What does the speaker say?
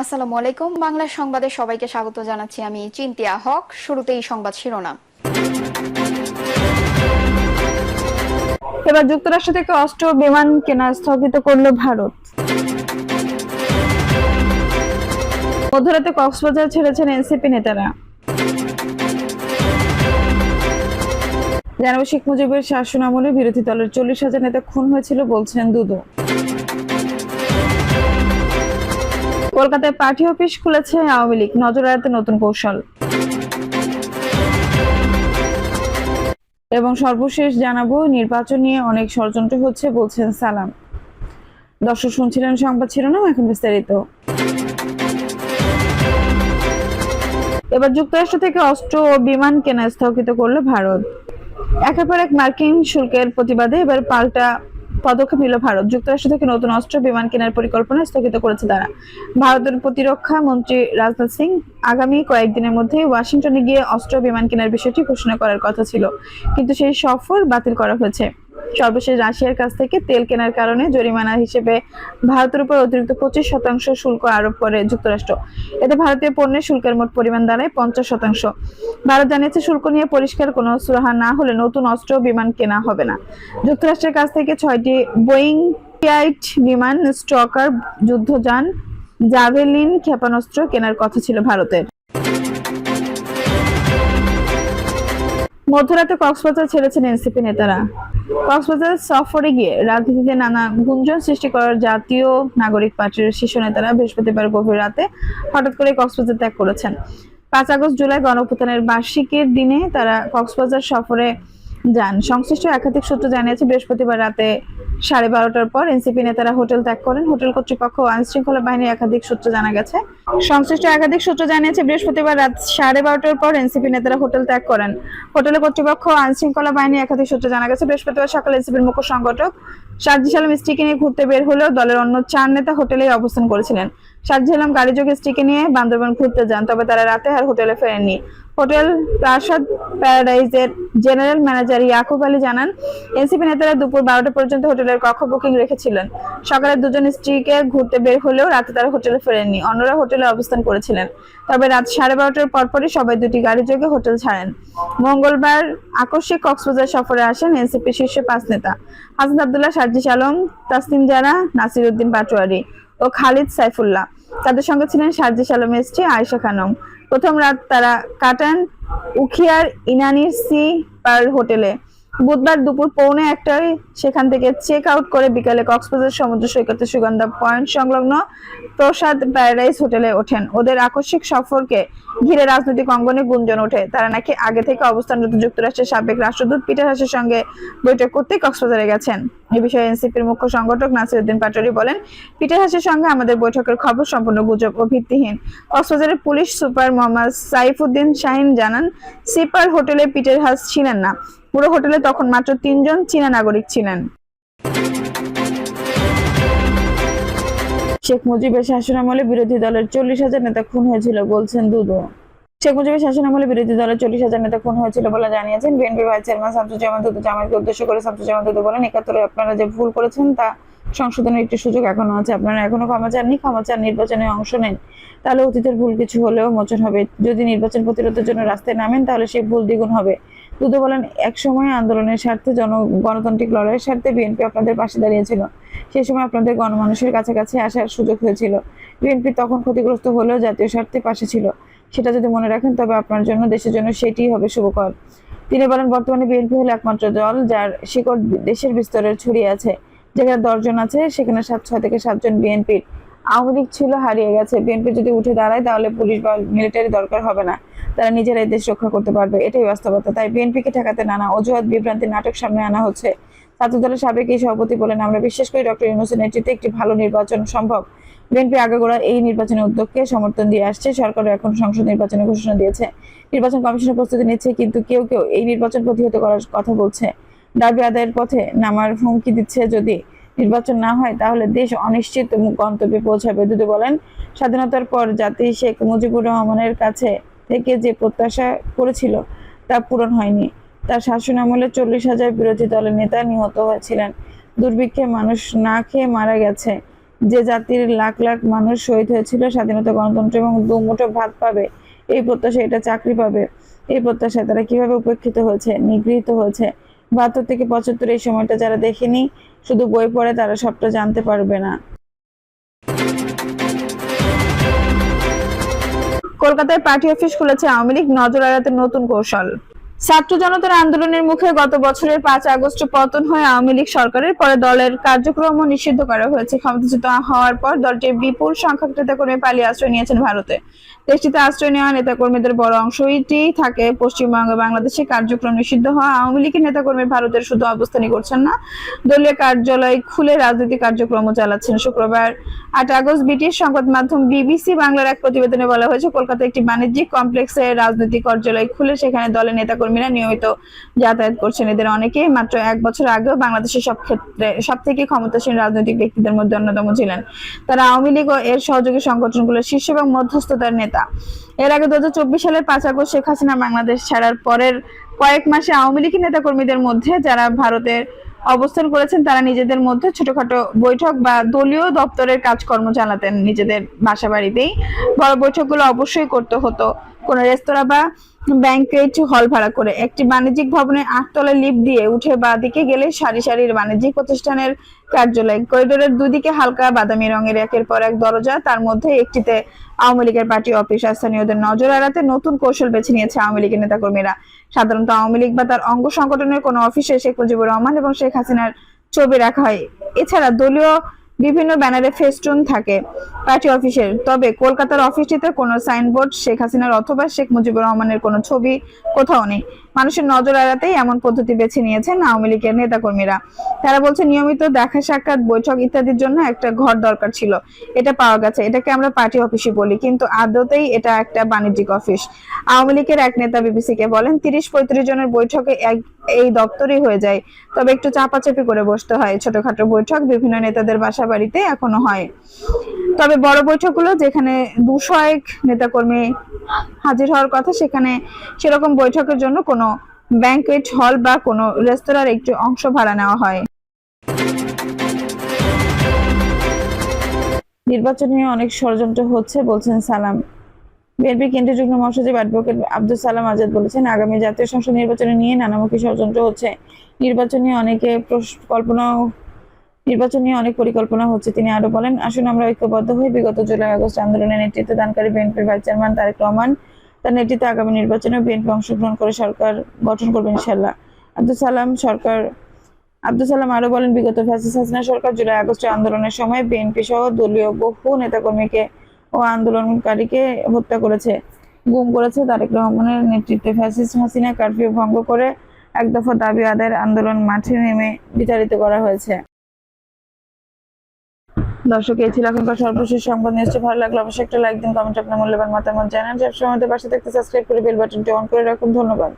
আসসালামু আলাইকুম। বাংলা সংবাদে সবাইকে স্বাগত জানাচ্ছি। আমি চিন্তিয়া হক। শুরুতেই সংবাদ শিরোনাম। এবার যুক্তরাষ্ট্র থেকে অস্ত্র বিমান কেনা স্থগিত করল ভারত। মধ্যরাতে কক্সবাজার ছেড়েছেন এনসিপি নেতারা। জানাবো শেখ মুজিবের শাসনামলে বিরোধী দলের 40,000 নেতা খুন হয়েছিল বলছেন দুদু। কলকাতায় পার্টি অফিস খুলেছে আওয়ামী লীগ, নজর এড়াতে নতুন কৌশল। এবং সর্বশেষ জানাবো নির্বাচন নিয়ে অনেক ষড়যন্ত্র হচ্ছে বলছেন সালাম। দর্শক শুনছিলেন সংবাদ শিরোনাম, এখন বিস্তারিত। এবার যুক্তরাষ্ট্র থেকে অস্ত্র ও বিমান কেনা স্থগিত করল ভারত। একের পর এক মার্কিন শুল্কের প্রতিবাদে এবার পাল্টা পদক্ষেপ নিল ভারত। যুক্তরাষ্ট্র থেকে নতুন অস্ত্র বিমান কেনার পরিকল্পনা স্থগিত করেছে তারা। ভারতের প্রতিরক্ষা মন্ত্রী রাজনাথ সিং আগামী কয়েকদিনের মধ্যেই ওয়াশিংটনে গিয়ে অস্ত্র বিমান কেনার বিষয়টি ঘোষণা করার কথা ছিল, কিন্তু সেই সফর বাতিল করা হয়েছে। সর্বশেষ রাশিয়ার কাছ থেকে তেল কেনার কারণে জরিমানা হিসেবে ভারতের উপর অতিরিক্ত 25% শুল্ক আরোপ করে যুক্তরাষ্ট্র। এতে ভারতীয় পণ্যের শুল্কের মোট পরিমাণ দাঁড়ায় 50%। ভারত জানিয়েছে শুল্ক নিয়ে পরিষ্কার কোনো সুরাহা না হলে নতুন অস্ত্র বিমান কেনা হবে না। যুক্তরাষ্ট্রের কাছ থেকে 6টি বোয়িং P-8 বিমান, স্ট্রকার যুদ্ধযান, জাভেলিন ক্ষেপণাস্ত্র কেনার কথা ছিল ভারতের। মধ্যরাতে কক্সবাজার ছেড়েছেন এনসিপি নেতারা। কক্সবাজার সফরে গিয়ে রাজনীতিতে নানা গুঞ্জন সৃষ্টি করার জাতীয় নাগরিক পার্টির শীর্ষ নেতারা বৃহস্পতিবার গভীর রাতে হঠাৎ করে কক্সবাজার ত্যাগ করেছেন। 5 আগস্ট জুলাই গণঅভ্যুত্থানের বার্ষিকীর দিনে তারা কক্সবাজার সফরে যান। সংশ্লিষ্ট একাধিক সূত্র জানিয়েছে বৃহস্পতিবার রাতে 12:30টার পর এনসিপি নেতারা হোটেল ত্যাগ করেন। হোটেল কর্তৃপক্ষ ও আইন শৃঙ্খলা বাহিনীর একাধিক সূত্র জানা গেছে। সংশ্লিষ্ট একাধিক সূত্র জানিয়েছে বৃহস্পতিবার রাত 12:30টার পর এনসিপি নেতারা হোটেল ত্যাগ করেন। হোটেলের কর্তৃপক্ষ ও আইন শৃঙ্খলা বাহিনীর একাধিক সূত্র জানা গেছে বৃহস্পতিবার সকালে এনসিপির মুখ্য সংগঠক সার্জিস আলম স্ত্রীকে নিয়ে ঘুরতে বের হলেও দলের অন্য 4 নেতা হোটেলেই অবস্থান করেছিলেন। সার্জিস আলম গাড়িযোগে স্ত্রীকে নিয়ে বান্দরবান ঘুরতে যান, তবে তারা রাতে আর হোটেলে ফেরেননি। হোটেল প্রাসাদ প্যারাডাইজের জেনারেল ম্যানেজার ইয়াকুব আলী জানান, এনসিপি নেতারা দুপুর 12টা পর্যন্ত হোটেলের কক্ষ বুকিং রেখেছিলেন। সকালে দুজন স্ত্রীকে ঘুরতে বের হলেও রাতে তারা হোটেলে ফেরেননি, অন্যরা হোটেলে অবস্থান করেছিলেন। তবে রাত 12:30টার পরপরই সবাই দুটি গাড়িযোগে হোটেল ছাড়েন। মঙ্গলবার আকস্মিক কক্সবাজার সফরে আসেন এনসিপি শীর্ষ 5 নেতা হাসান আব্দুল্লাহ, সার্জিস আলম, তাসনিম জারা, নাসির উদ্দিন পাটোয়ারি ও খালিদ সাইফুল্লাহ। তাদের সঙ্গে ছিলেন সার্জিস আলমের স্ত্রী আয়েশা খানম। প্রথম রাত তারা কাটান উখিয়ার ইনানির সি পার্ল হোটেলে। বুধবার দুপুর 1:45টায় সেখান থেকে চেক আউট করে বিকালে কক্সবাজার সমুদ্র সৈকতে সুগন্ধা পয়েন্ট সংলগ্ন প্রসাদ প্যারাডাইস হোটেলে ওঠেন। ওদের আকস্মিক সফরকে ঘিরে রাজনৈতিক অঙ্গনে গুঞ্জন ওঠে। তারা নাকি আগে থেকে অবস্থানরত যুক্তরাষ্ট্রের সাবেক রাষ্ট্রদূত পিটার হাসের সঙ্গে বৈঠক করতে কক্সবাজারে গেছেন। এই বিষয়ে এনসিপির মুখ্য সংগঠক নাসির উদ্দিন পাটোয়ারি বলেন, পিটার হাসের সঙ্গে আমাদের বৈঠকের খবর সম্পূর্ণ গুজব ও ভিত্তিহীন। কক্সবাজারের পুলিশ সুপার মোহাম্মদ সাইফুদ্দিন শাহিন জানান, সিপার হোটেলে পিটার হাস ছিলেন না। পুরো হোটেলে তখন মাত্র 3 জন চীনা নাগরিক ছিলেন। শেখ মুজিবের শাসনামলে বিরোধী দলের 40,000 নেতা খুন হয়েছিল বলছেন দুদু। শেখ মুজিবের শাসনামলে বিরোধী দলের 40,000 নেতা খুন হয়েছিল বলে জানিয়েছেন বিএনপির ভাইস চেয়ারম্যান শামসুজ্জামান দুদু। জামায়াতকে উদ্দেশ্য করে শামসুজ্জামান দুদু বলেন, 71-এ আপনারা যে ভুল করেছেন তা সংশোধনের একটি সুযোগ এখনো আছে। আপনারা এখনো ক্ষমা চাননি, ক্ষমা চান, নির্বাচনে অংশ নেন, তাহলে অতীতের ভুল কিছু হলেও মোচন হবে। যদি নির্বাচন প্রতিরোধের জন্য রাস্তায় নামেন তাহলে সেই ভুল দ্বিগুণ হবে। দুদু বলেন, একসময় আন্দোলনের স্বার্থে গণতান্ত্রিক লড়াইয়ের স্বার্থে বিএনপি আপনাদের পাশে দাঁড়িয়েছিল। সেই সময় আপনাদের গণমানুষের কাছাকাছি আসার সুযোগ হয়েছিল। বিএনপি তখন ক্ষতিগ্রস্ত হলেও জাতীয় স্বার্থে পাশে ছিল। সেটা যদি মনে রাখেন তবে আপনার জন্য, দেশের জন্য সেটিই হবে শুভকর। তিনি বলেন, বর্তমানে বিএনপি হলো একমাত্র দল যার শিকড় দেশের বিস্তরে ছড়িয়ে আছে। যেখানে 10 জন আছে সেখানে 6 থেকে 7 জন বিএনপির। আওয়ামী লীগ ছিল, হারিয়ে গেছে। বিএনপি যদি উঠে দাঁড়ায় তাহলে পুলিশ বা মিলিটারি দরকার হবে না, তারা নিজেরাই দেশ রক্ষা করতে পারবে। এটাই বাস্তবতা। তাই বিএনপিকে ঠেকাতে নানা অজুহাত, বিভ্রান্তির নাটক সামনে আনা হচ্ছে। ছাত্রদলের সাবেক এই সভাপতি বলেন, আমরা বিশ্বাস করি ডক্টর ইউনূসের নেতৃত্বে একটি ভালো নির্বাচন সম্ভব। বিএনপি আগাগোড়া এই নির্বাচনের উদ্যোগকে সমর্থন দিয়ে আসছে। সরকারও এখন সংসদ নির্বাচনের ঘোষণা দিয়েছে। নির্বাচন কমিশনের প্রস্তুতি নিচ্ছে, কিন্তু কেউ কেউ এই নির্বাচন প্রতিহত করার কথা বলছে, দাবি আদায়ের পথে নামার হুমকি দিচ্ছে। যদি নির্বাচন না হয় তাহলে দেশ অনিশ্চিত গন্তব্যে পৌঁছাবে। দুদু বলেন, স্বাধীনতার পর জাতি শেখ মুজিবুর রহমানের কাছে থেকে যে প্রত্যাশা করেছিল তা পূরণ হয়নি। তার শাসনামলে 40,000 বিরোধী দলের নেতা নিহত হয়েছিলেন। দুর্ভিক্ষে মানুষ না খেয়ে মারা গেছে। যে জাতির লাখ লাখ মানুষ শহীদ হয়েছিল স্বাধীনতা, গণতন্ত্র এবং দুমুঠো ভাত পাবে এই প্রত্যাশা, এটা চাকরি পাবে এই প্রত্যাশায় তারা কিভাবে উপেক্ষিত হয়েছে, নিগৃহীত হয়েছে। 72 থেকে 75 এই সময়টা যারা দেখেনি, শুধু বই পড়ে, তারা সবটা জানতে পারবে না। কলকাতায় পার্টি অফিস খুলেছে আওয়ামী লীগ, নজর এড়াতে নতুন কৌশল। ছাত্র জনতার আন্দোলনের মুখে গত বছরের 5 আগস্ট পতন হয় আওয়ামী লীগ সরকারের। পরে দলের কার্যক্রম নিষিদ্ধ করা হয়েছে। ক্ষমতাচ্যুত হওয়ার পর দলটির বিপুল সংখ্যক নেতাকর্মী পালিয়ে আশ্রয় নিয়েছেন ভারতে। দেশটিতে আশ্রয় নেওয়া নেতাকর্মীদের বড় অংশটি থাকে পশ্চিমবঙ্গে। বাংলাদেশে কার্যক্রম নিষিদ্ধ হওয়া আওয়ামী লীগের নেতাকর্মী ভারতের শুধু অবস্থানই করছেন না, দলীয় কার্যালয় খুলে রাজনৈতিক কার্যক্রমও চালাচ্ছেন। শুক্রবার 8 আগস্ট ব্রিটিশ সংবাদ মাধ্যম বিবিসি বাংলার এক প্রতিবেদনে বলা হয়েছে, কলকাতায় একটি বাণিজ্যিক কমপ্লেক্সে রাজনৈতিক কার্যালয় খুলে সেখানে দলের নেতাকর্মীরা নিয়মিত যাতায়াত করছেন। এদের অনেকেই মাত্র 1 বছর আগেও বাংলাদেশের সব ক্ষেত্রে সবথেকে ক্ষমতাসীন রাজনৈতিক ব্যক্তিদের মধ্যে অন্যতম ছিলেন। তারা আওয়ামী লীগ ও এর সহযোগী সংগঠনগুলোর শীর্ষ এবং মধ্যস্থতার নেতা। এর আগে 2024 সালের 5 আগস্ট শেখ হাসিনা বাংলাদেশ ছাড়ার পরের কয়েক মাসে আওয়ামী লীগের নেতাকর্মীদের মধ্যে যারা ভারতের অবস্থান করেছেন তারা নিজেদের মধ্যে ছোটখাটো বৈঠক বা দলীয় দপ্তরের কাজকর্ম চালাতেন নিজেদের বাসা বাড়িতেই। বড় বৈঠকগুলো অবশ্যই করতে হতো কোনো রেস্তোরাঁ বা ব্যাংকুয়েট হল ভাড়া করে। একটি বাণিজ্যিক ভবনের 8 তলায় লিফট দিয়ে উঠে বাঁ দিকে গেলে সারি সারির বাণিজ্যিক প্রতিষ্ঠানের কার্যালয়। করিডোরের দুদিকে হালকা বাদামি রঙের একের পর এক দরজা, তার মধ্যে একটিতে আওয়ামী লীগের পার্টি অফিস। স্থানীয়দের নজর এড়াতে নতুন কৌশল বেছে নিয়েছে আওয়ামী লীগের নেতাকর্মীরা। সাধারণত আওয়ামী লীগ বা তার অঙ্গ সংগঠনের কোনো অফিসে শেখ মুজিবুর রহমান এবং শেখ হাসিনার ছবি রাখা হয়। এছাড়া দলীয় বিভিন্ন ব্যানারে ফেস্টুন থাকে পার্টি অফিসের। তবে কলকাতার অফিসটিতে কোনো সাইনবোর্ড শেখ হাসিনার অথবা শেখ মুজিবুর রহমানের কোনো ছবি কোথাও নেই। মানুষের নজর এড়াতেই এমন পদ্ধতি বেছে নিয়েছেন আওয়ামী লীগের নেতাকর্মীরা। তারা বলছে, নিয়মিত দেখা সাক্ষাৎ, বৈঠক ইত্যাদির জন্য একটা ঘর দরকার ছিল, এটা পাওয়া গেছে। এটাকে আমরা পার্টি অফিসই বলি, কিন্তু আদতেই এটা একটা বাণিজ্যিক অফিস। আওয়ামী লীগের এক নেতা বিবিসিকে বলেন, 30-35 জনের বৈঠকে এই দপ্তরই হয়ে যায়, তবে একটু চাপাচাপি করে বসতে হয়। ছোটখাটো বৈঠক বিভিন্ন নেতাদের বাসা বাড়িতে এখনো হয়, তবে বড় বৈঠকগুলো যেখানে 200 নেতাকর্মী হাজির হওয়ার কথা, সেখানে সেরকম বৈঠকের জন্য কোনো ব্যাংকুয়েট হল বা কোনো রেস্তোরাঁর একটু অংশ ভাড়া নেওয়া হয়। নির্বাচন নিয়ে অনেক ষড়যন্ত্র হচ্ছে বলছেন সালাম। বিএনপি কেন্দ্রীয় যুগ্ম মহাসচিব অ্যাডভোকেট আব্দুল সালাম আজাদ বলেছেন, আগামী জাতীয় সংসদ নির্বাচন নিয়ে নানামুখী ষড়যন্ত্র হচ্ছে। নির্বাচন নিয়ে অনেক পরিকল্পনা হচ্ছে। তিনি আরো বলেন, আসুন আমরা ঐক্যবদ্ধ হই। বিগত জুলাই আগস্ট আন্দোলনে নেতৃত্ব দানকারী বিএনপির ভাইস চেয়ারম্যান তারেক রহমান, তার নেতৃত্বে আগামী নির্বাচনেও বিএনপি অংশগ্রহণ করে সরকার গঠন করবে ইনশাআল্লাহ। আব্দুল সালাম আরো বলেন, বিগত ফ্যাসিস্ট হাসিনা সরকার জুলাই আগস্টের আন্দোলনের সময় বিএনপি সহ দলীয় বহু নেতাকর্মীকে ও আন্দোলনকারীকে হত্যা করেছে, গুম করেছে। তারেক রহমানের নেতৃত্বে ফ্যাসিস্ট হাসিনা কারফিউ ভঙ্গ করে এক দফা দাবি আদায়ের আন্দোলন মাঠে নেমে বিতাড়িত করা হয়েছে। দর্শক, এই ছিল এখনকার সর্বশেষ সংবাদ। নিশ্চয়ই ভালো লাগলো, অবশ্যই একটা লাইক দিন, কমেন্ট আপনার মূল্যবান মতামত জানান। সবসময় আমাদের পাশে থাকতে সাবস্ক্রাইব করে বেল বাটনটি অন করে রাখুন। ধন্যবাদ।